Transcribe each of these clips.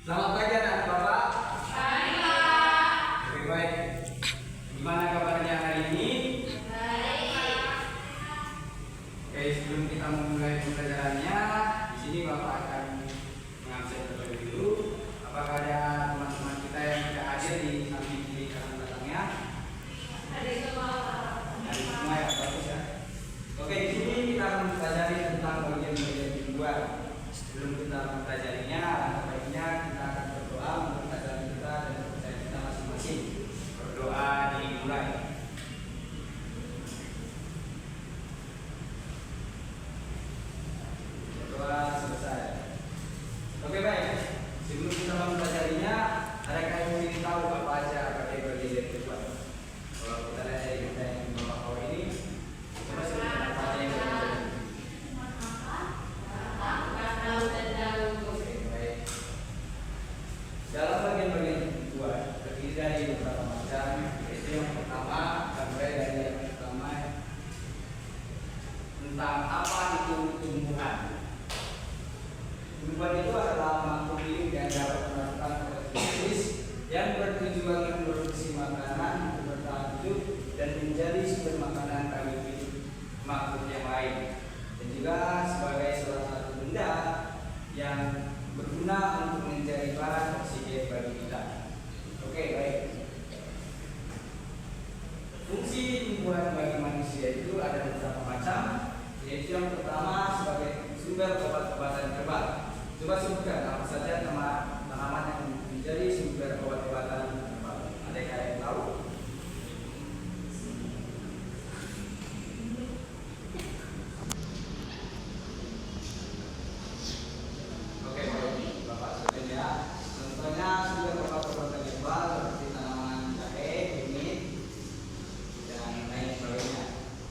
Selamat pagi anak Bapak. Baik, Pak. Oke, baik. Gimana kabarnya hari ini? Baik, Pak. Oke, sebelum kita memulai pembelajarannya, di sini Bapak akan mengabsen terlebih dulu. Apakah ada teman-teman kita yang tidak hadir di samping kiri kanan belakangnya? Ada semua, Pak. Ada semua ya, bagus ya. Oke, di sini kita akan mempelajari tentang bagian-bagian mingguan. Sebelum kita mempelajarinya, alangkah baiknya kita akan berdoa untuk ajaran kita dan kepercayaan kita masing-masing. Berdoa dimulai. Berdoa selesai. Oke, baik. Sebelum kita mempelajarinya, adakah yang ingin tahu apa aja bagian-bagian dari Tuhan? Kalau kita lihat dari kita yang bawa bawah ini, coba sebutkan apa aja yang terjadi. Dalam bagian-bagian Tuhan terdiri dari beberapa macam. Itu yang pertama, kita mulai dari yang pertama tentang apa itu tumbuhan. Tumbuhan itu adalah makhluk hidup yang dapat melakukan fotosintesis yang bertujuan memproduksi makanan untuk bertahan hidup dan menjadi sumber makanan bagi hidup makhluk yang lain, dan juga sebagai salah satu benda yang berguna untuk menjadi bahan oksigen bagi kita. Oke, baik. Fungsi tumbuhan bagi manusia itu ada beberapa macam, yaitu yang pertama sebagai sumber obat-obatan herbal. Coba sebutkan apa saja tanaman yang menjadi sumber obat-obatan herbal. Ada yang tahu? Oke, baik. Bapak sebutkan ya. Contohnya sumber obat-obatan herbal seperti tanaman jahe, kunyit, dan lain sebagainya.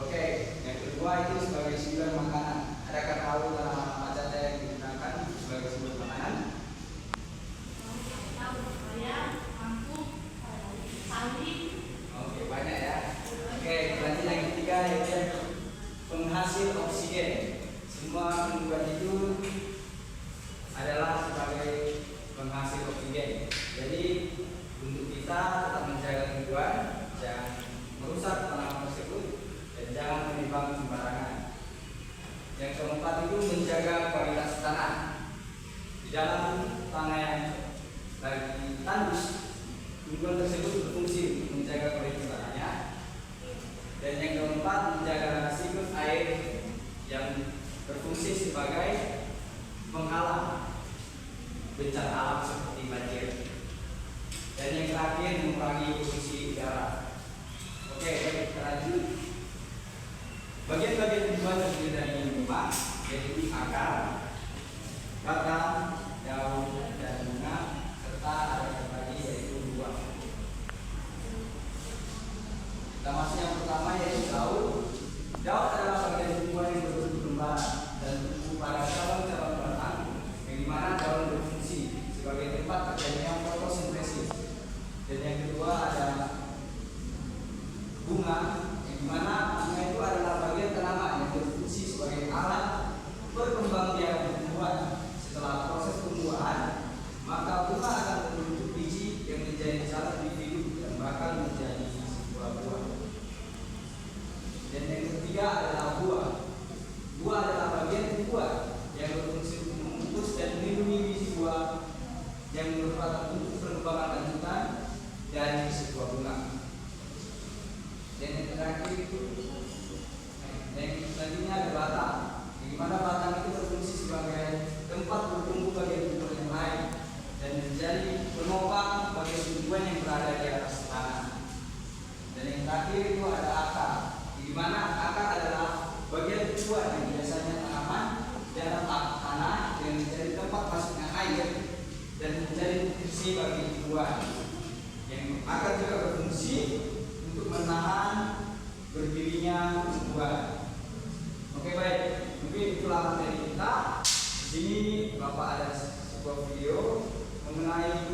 Oke, yang kedua itu sebagai sumber makanan. Adakah tahu tanaman apa saja yang digunakan sebagai sumber makanan? Oke, banyak ya. Oke, berarti yang ketiga yaitu penghasil oksigen. Semua tumbuhan itu adalah sebagai penghasil oksigen. Jadi untuk kita tetap menjaga tumbuhan, jangan merusak tanaman tersebut dan jangan menebang sembarangan. Yang keempat itu menjaga kualitas tanah. Di dalam tanah yang lagi tandus, tumbuhan tersebut berfungsi untuk menjaga kualitas tanahnya. Dan yang keempat menjaga siklus air yang berfungsi sebagai penghalang bencana alam seperti banjir. Dan yang terakhir mengurangi polusi udara. Oke, baik, kita lanjut. Bagian-bagian tumbuhan terdiri dari 5, yaitu akar, batang, daun, dan bunga, serta ada terbagi yaitu buah. Kita masuk yang pertama yaitu daun. Daun adalah bagian tumbuhan yang berbentuk lembaran dan tumbuh pada cabang-cabang batang, yang dimana daun berfungsi sebagai tempat terjadinya fotosintesis. Dan yang kedua ada bunga, yang dimana bunga itu adalah bagian tanaman yang berfungsi sebagai alat perkembangbiakan tumbuhan. Setelah proses tumbuhan, maka bunga akan membentuk biji yang menjadi jalan individu dan bahkan menjadi sebuah buah. Dan yang ketiga adalah buah. Buah adalah bagian tumbuhan yang berfungsi untuk membungkus dan melindungi biji buah yang merupakan bentuk perkembangan lanjutan dari sebuah bunga. Dan yang terakhir itu yang selanjutnya ada batang, di mana batang itu berfungsi sebagai tempat bertumbuh bagian tumbuhan yang lain dan menjadi penopang bagi tumbuhan yang berada di atas tanah. Dan yang terakhir itu ada akar, di mana akar adalah bagian tumbuhan yang biasanya tanaman dalam tanah yang menjadi tempat masuknya air dan menjadi nutrisi bagi tumbuhan. Yang akar juga berfungsi untuk menahan berdirinya tumbuhan. Oke, baik, mungkin itulah materi kita. Di sini Bapak ada sebuah video mengenai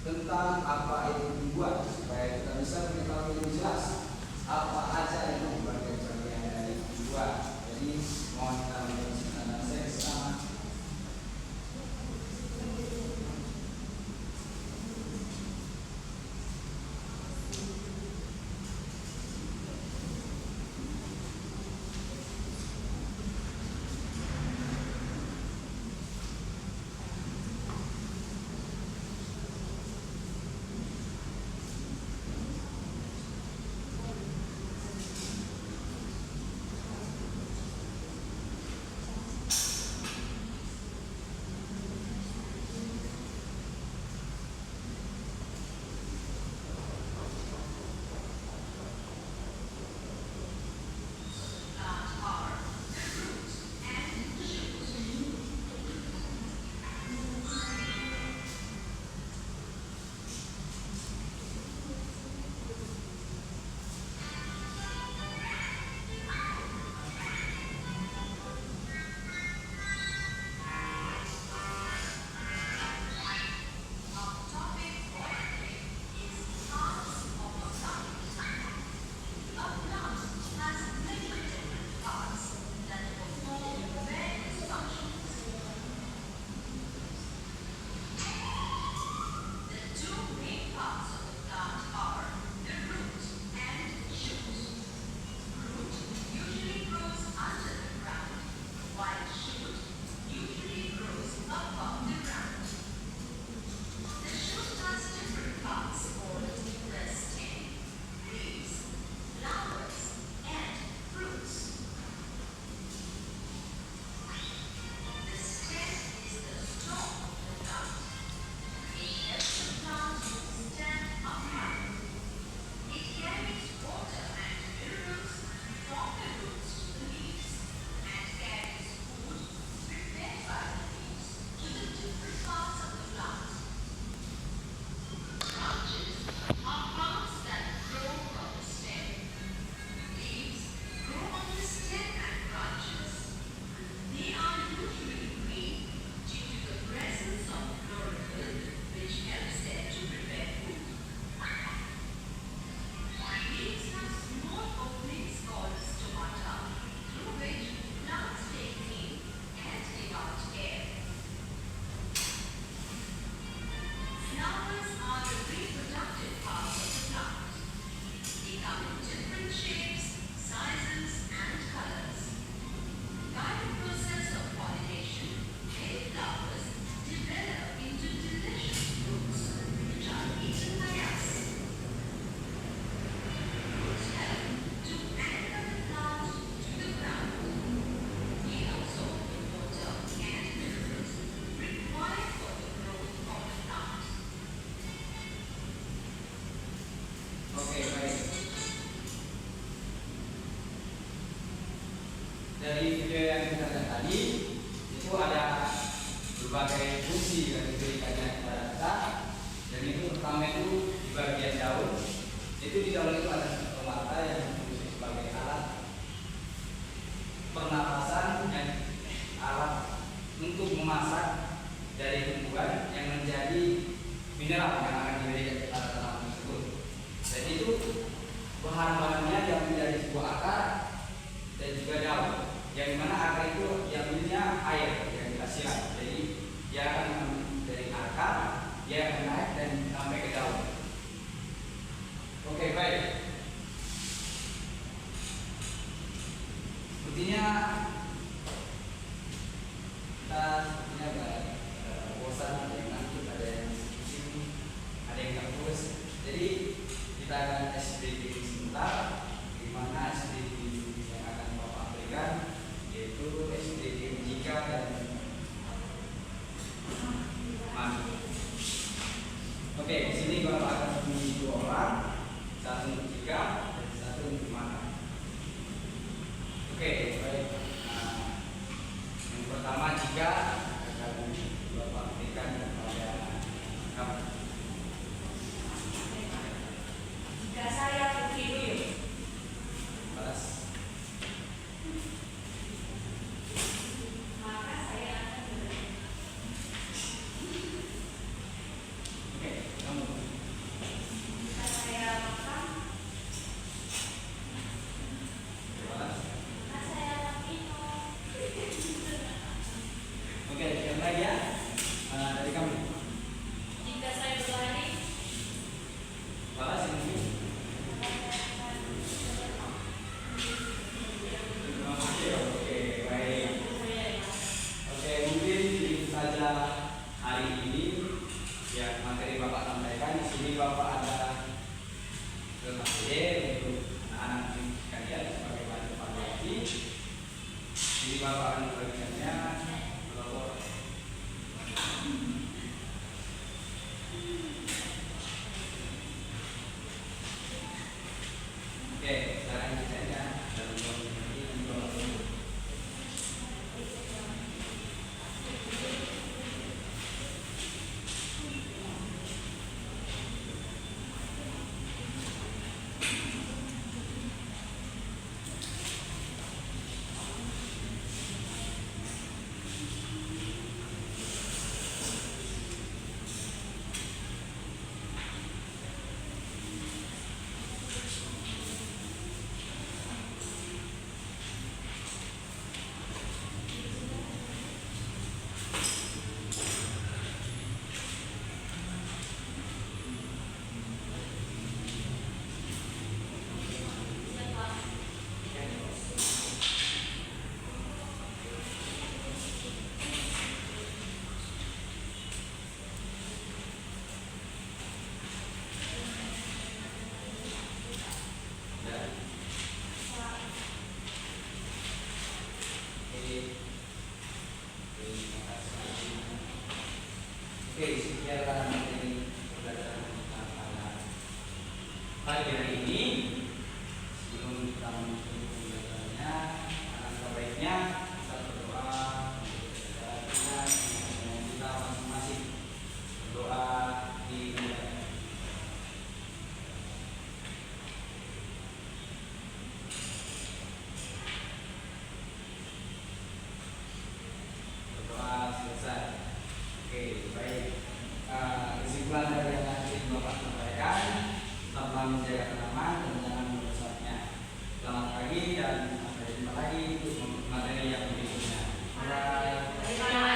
tentang apa itu tumbuhan supaya kita bisa mengetahui lebih jelas apa aja yang bagian-bagian dari tumbuhan. Jadi mohon kita menyaksikan saya bersama. fungsi yang diberikannya kepada kita. Dan itu pertama itu di bagian daun. Itu di daun itu ada satu mata yang berfungsi sebagai alat pernapasan dan alat untuk memasak dari tumbuhan yang menjadi mineral yang akan diberikan kepada tanaman tersebut. Dan itu bahan-bahannya yang menjadi sebuah akar dan juga daun. Yang dimana akar itu diambilnya air yang kita siram. Jadi dia akan dari akar, dia akan naik dan sampai ke daun. Oke, baik. Sepertinya kita agak bosan, ada yang ngantuk, ada yang pusing, ada yang nggak puas. Jadi kita akan SDG sebentar, di mana SDG yang akan Bapak berikan yaitu SDG jika dan mati. Oke, di sini Bapak akan memilih 2 orang, satu untuk jika dan satu untuk mana. Oke, baik. Nah, yang pertama jika akan Bapak berikan kepada kamu. Jika saya pergi dulu, Balas. maka saya akan berhenti. Oke, kamu. Jika saya makan, Balas. maka saya akan minum. Oke, yang lain ya. Dari kamu. Jika saya berlari, Balas yang ini. Oke, baik. Oke, mungkin itu saja hari ini ya materi Bapak sampaikan. Di sini Bapak ada ide untuk anak-anak sekalian sebagai bahan evaluasi. Jadi Bapak akan memberikannya kelompok. Oke, sekarang saya dalam ini. Oke, sekianlah materi pembelajaran kita pada pagi hari ini. Sebelum kita menutup pembelajarannya, alangkah baiknya kita berdoa untuk kita masing-masing berdoa di berdoa selesai. Oke, baik. Kesimpulan dari yang tadi Bapak sampaikan, tetaplah menjaga tanaman dan jangan merusaknya. Selamat pagi dan sampai jumpa lagi untuk materi yang berikutnya. Bye.